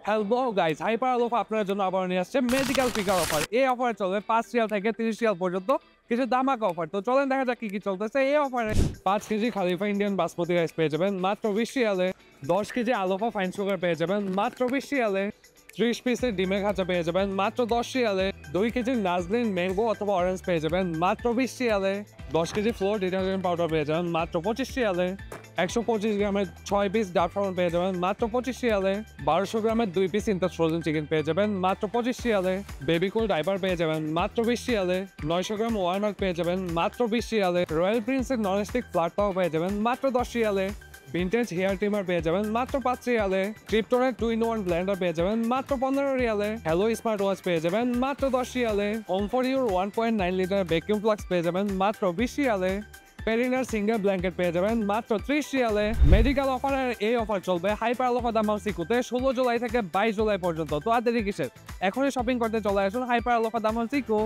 Hello guys, hyper আলোফ আপনার জন্য আবার নিয়ে আসছে মেডিকেল ফিগার অফার। এই অফারে চলবে 5 রিয়াল থেকে 30 রিয়াল পর্যন্ত কিছু দামাকা অফার। তো চলেন দেখা যাক কি কি চলতেছে এই অফারে। 5 কেজি খালিফা ইন্ডিয়ান বাসমতি রাইস পেয়ে যাবেন মাত্র 20 রিয়ালে। 10 কেজি আলোফা ফাইন সুগার পেয়ে যাবেন মাত্র 20 রিয়ালে। 30 পিসের ডিমের খাঁচা পেয়ে যাবেন মাত্র 10 রিয়ালে। 2 কেজি নাজলিন ম্যাঙ্গো অথবা অরেঞ্জ পেয়ে যাবেন মাত্র 20 রিয়ালে। 10 কেজি ফ্লোর ডিটারজেন্ট পাউডার পেয়ে যাবেন মাত্র 25 রিয়ালে। 125 গ্রামের 6 পিস ডাব ফ্রাউন পেয়ে যাবেন মাত্র 25 রিয়ালে। 1200 গ্রামের 2 পিস ইন্টার ফ্রোজেন চিকেন পেয়ে যাবেন মাত্র 25 রিয়ালে। বেবি কুল ডাইপার পেয়ে যাবেন মাত্র 20 রিয়ালে। 900 গ্রাম ওয়ালনাট পেয়ে যাবেন মাত্র 20 রিয়ালে। রয়্যাল প্রিন্সের ননস্টিক ফ্ল্যাট তাও পেয়ে যাবেন মাত্র 10 রিয়ালে। ভিনটেজ হেয়ার ট্রিমার পেয়ে যাবেন মাত্র 5 রিয়ালে। ক্রিপ্টনের 2-in-1 ব্লেন্ডার পেয়ে যাবেন মাত্র 15 রিয়ালে। হ্যালো স্মার্ট ওয়াচ পেয়ে যাবেন মাত্র 10 রিয়ালে। Home for your 1.9 litre vacuum flask পেয়ে যাবেন মাত্র 20 রিয়ালে। পেরিনার সিঙ্গেল ব্ল্যাঙ্কেট পেয়ে যাবেন মাত্র 30 রিয়ালে। মেডিকেল অফারের এই অফার চলবে হাইপার আলোফা দামাম সিকুতে 16 জুলাই থেকে 22 জুলাই পর্যন্ত। তো আর দেরি কিসের, এখনই শপিং করতে চলে আসুন হাইপার আলোফা দামাম সিকু।